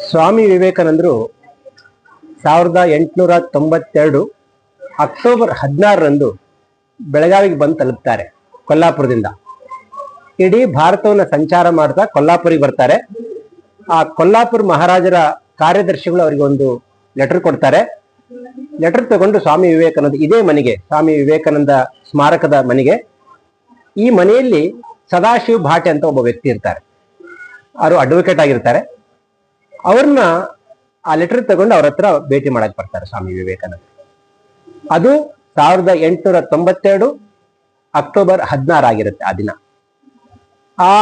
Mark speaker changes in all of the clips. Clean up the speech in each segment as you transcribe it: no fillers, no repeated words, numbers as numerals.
Speaker 1: ಸ್ವಾಮಿ ವಿವೇಕಾನಂದರು 1892 ಅಕ್ಟೋಬರ್ 16ರಂದು ಬೆಳಗಾವಿಗೆ ಬಂದು ತಲುಪ್ತಾರೆ ಕೊಲ್ಲಾಪುರದಿಂದ. ಇಡೀ ಭಾರತವನ್ನು ಸಂಚಾರ ಮಾಡ್ತಾ ಕೊಲ್ಲಾಪುರಿಗೆ ಬರ್ತಾರೆ. ಆ ಕೊಲ್ಲಾಪುರ ಮಹಾರಾಜರ ಕಾರ್ಯದರ್ಶಿಗಳು ಅವರಿಗೆ ಒಂದು ಲೆಟರ್ ಕೊಡ್ತಾರೆ. ಲೆಟರ್ ತಗೊಂಡು ಸ್ವಾಮಿ ವಿವೇಕಾನಂದ ಇದೇ ಮನೆಗೆ, ಸ್ವಾಮಿ ವಿವೇಕಾನಂದ ಸ್ಮಾರಕದ ಮನೆಗೆ, ಈ ಮನೆಯಲ್ಲಿ ಸದಾಶಿವ ಭಾಟೆ ಅಂತ ಒಬ್ಬ ವ್ಯಕ್ತಿ ಇರ್ತಾರೆ. ಅವರು ಅಡ್ವೊಕೇಟ್ ಆಗಿರ್ತಾರೆ. ಅವ್ರನ್ನ ಆ ಲೆಟರ್ ತಗೊಂಡು ಅವ್ರ ಹತ್ರ ಭೇಟಿ ಮಾಡಕ್ ಬರ್ತಾರೆ ಸ್ವಾಮಿ ವಿವೇಕಾನಂದ. ಅದು 1892 ಅಕ್ಟೋಬರ್ 16 ಆಗಿರುತ್ತೆ ಆ ದಿನ. ಆ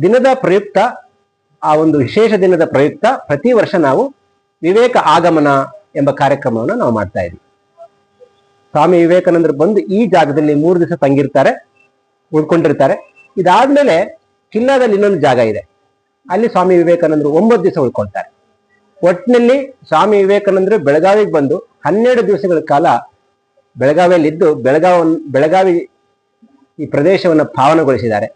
Speaker 1: ದಿನದ ಪ್ರಯುಕ್ತ, ಆ ಒಂದು ವಿಶೇಷ ದಿನದ ಪ್ರಯುಕ್ತ ಪ್ರತಿ ವರ್ಷ ನಾವು ವಿವೇಕ ಆಗಮನ ಎಂಬ ಕಾರ್ಯಕ್ರಮವನ್ನು ನಾವು ಮಾಡ್ತಾ ಇದ್ವಿ. ಸ್ವಾಮಿ ವಿವೇಕಾನಂದರು ಬಂದು ಈ ಜಾಗದಲ್ಲಿ 3 ದಿವಸ ತಂಗಿರ್ತಾರೆ, ಉಳ್ಕೊಂಡಿರ್ತಾರೆ. ಇದಾದ್ಮೇಲೆ ಕಿಲ್ಲಾದಲ್ಲಿ ಇನ್ನೊಂದು ಜಾಗ ಇದೆ, ಅಲ್ಲಿ ಸ್ವಾಮಿ ವಿವೇಕಾನಂದರು 9 ದಿವಸ ಉಳ್ಕೊಳ್ತಾರೆ. ಒಟ್ಟಿನಲ್ಲಿ ಸ್ವಾಮಿ ವಿವೇಕಾನಂದರು ಬೆಳಗಾವಿಗೆ ಬಂದು 12 ದಿವಸಗಳ ಕಾಲ ಬೆಳಗಾವಿಯಲ್ಲಿದ್ದು ಬೆಳಗಾವಿ ಈ ಪ್ರದೇಶವನ್ನು ಪಾವನಗೊಳಿಸಿದ್ದಾರೆ.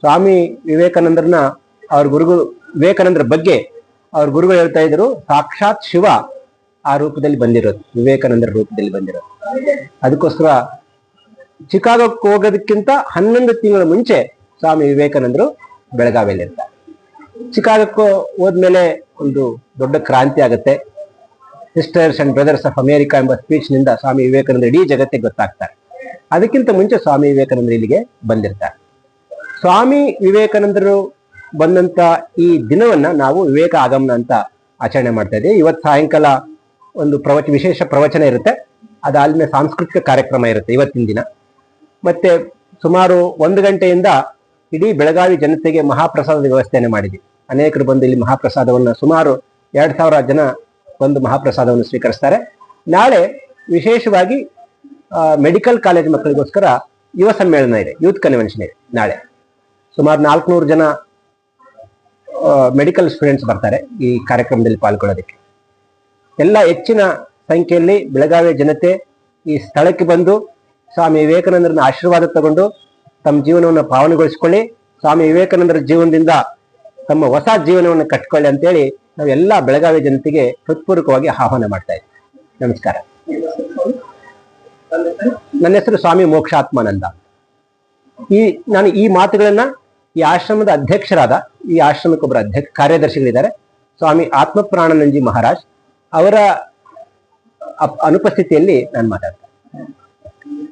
Speaker 1: ಸ್ವಾಮಿ ವಿವೇಕಾನಂದರನ್ನ ಅವ್ರ ವಿವೇಕಾನಂದರ ಬಗ್ಗೆ ಅವ್ರ ಗುರುಗಳು ಹೇಳ್ತಾ ಇದ್ರು, ಸಾಕ್ಷಾತ್ ಶಿವ ಆ ರೂಪದಲ್ಲಿ ಬಂದಿರೋದು, ವಿವೇಕಾನಂದರ ರೂಪದಲ್ಲಿ ಬಂದಿರೋದು. ಅದಕ್ಕೋಸ್ಕರ ಚಿಕಾಗೋಕ್ಕೆ ಹೋಗೋದಕ್ಕಿಂತ 11 ತಿಂಗಳ ಮುಂಚೆ ಸ್ವಾಮಿ ವಿವೇಕಾನಂದರು ಬೆಳಗಾವಿಯಲ್ಲಿರ್ತಾರೆ. ಚಿಕಾಗೋಕ್ಕೆ ಹೋದ್ಮೇಲೆ ಒಂದು ದೊಡ್ಡ ಕ್ರಾಂತಿ ಆಗುತ್ತೆ. Sisters and brothers of America ಎಂಬ ಸ್ಪೀಚ್ ನಿಂದ ಸ್ವಾಮಿ ವಿವೇಕಾನಂದರು ಇಡೀ ಜಗತ್ತಿಗೆ ಗೊತ್ತಾಗ್ತಾರೆ. ಅದಕ್ಕಿಂತ ಮುಂಚೆ ಸ್ವಾಮಿ ವಿವೇಕಾನಂದರು ಇಲ್ಲಿಗೆ ಬಂದಿರ್ತಾರೆ. ಸ್ವಾಮಿ ವಿವೇಕಾನಂದರು ಬಂದಂತ ಈ ದಿನವನ್ನ ನಾವು ವಿವೇಕ ಆಗಮನ ಅಂತ ಆಚರಣೆ ಮಾಡ್ತಾ ಇದ್ದೀವಿ. ಇವತ್ತು ಸಾಯಂಕಾಲ ಒಂದು ವಿಶೇಷ ಪ್ರವಚನ ಇರುತ್ತೆ. ಅದಾದ್ಮೇಲೆ ಸಾಂಸ್ಕೃತಿಕ ಕಾರ್ಯಕ್ರಮ ಇರುತ್ತೆ ಇವತ್ತಿನ ದಿನ. ಮತ್ತೆ ಸುಮಾರು 1 ಗಂಟೆಯಿಂದ ಇಡೀ ಬೆಳಗಾವಿ ಜನತೆಗೆ ಮಹಾಪ್ರಸಾದದ ವ್ಯವಸ್ಥೆಯನ್ನು ಮಾಡಿದ್ವಿ. ಅನೇಕರು ಬಂದು ಇಲ್ಲಿ ಮಹಾಪ್ರಸಾದವನ್ನು, ಸುಮಾರು 2000 ಜನ ಬಂದು ಮಹಾಪ್ರಸಾದವನ್ನು ಸ್ವೀಕರಿಸ್ತಾರೆ. ನಾಳೆ ವಿಶೇಷವಾಗಿ ಮೆಡಿಕಲ್ ಕಾಲೇಜ್ ಮಕ್ಕಳಿಗೋಸ್ಕರ ಯುವ ಸಮ್ಮೇಳನ ಇದೆ, ಯೂತ್ ಕನ್ವೆನ್ಷನ್ ಇದೆ ನಾಳೆ. ಸುಮಾರು 400 ಜನ ಮೆಡಿಕಲ್ ಸ್ಟೂಡೆಂಟ್ಸ್ ಬರ್ತಾರೆ ಈ ಕಾರ್ಯಕ್ರಮದಲ್ಲಿ ಪಾಲ್ಗೊಳ್ಳೋದಕ್ಕೆ. ಎಲ್ಲ ಹೆಚ್ಚಿನ ಸಂಖ್ಯೆಯಲ್ಲಿ ಬೆಳಗಾವಿಯ ಜನತೆ ಈ ಸ್ಥಳಕ್ಕೆ ಬಂದು ಸ್ವಾಮಿ ವಿವೇಕಾನಂದರನ್ನ ಆಶೀರ್ವಾದ ತಗೊಂಡು ತಮ್ಮ ಜೀವನವನ್ನು ಪಾವನಗೊಳಿಸಿಕೊಳ್ಳಿ, ಸ್ವಾಮಿ ವಿವೇಕಾನಂದರ ಜೀವನದಿಂದ ತಮ್ಮ ಹೊಸ ಜೀವನವನ್ನು ಕಟ್ಕೊಳ್ಳಿ ಅಂತೇಳಿ ನಾವೆಲ್ಲ ಬೆಳಗಾವಿ ಜನತೆಗೆ ಹೃತ್ಪೂರ್ವಕವಾಗಿ ಆಹ್ವಾನ ಮಾಡ್ತಾ ಇದ್ದೀವಿ. ನಮಸ್ಕಾರ. ನನ್ನ ಹೆಸರು ಸ್ವಾಮಿ ಮೋಕ್ಷಾತ್ಮಾನಂದ. ನಾನು ಈ ಮಾತುಗಳನ್ನ ಈ ಆಶ್ರಮದ ಅಧ್ಯಕ್ಷರಾದ, ಈ ಆಶ್ರಮಕ್ಕೊಬ್ಬರ ಕಾರ್ಯದರ್ಶಿಗಳಿದ್ದಾರೆ, ಸ್ವಾಮಿ ಆತ್ಮಪ್ರಾಣಾನಂದಜಿ ಮಹಾರಾಜ್ ಅವರ ಅನುಪಸ್ಥಿತಿಯಲ್ಲಿ ನಾನು ಮಾತಾಡ್ತೇನೆ.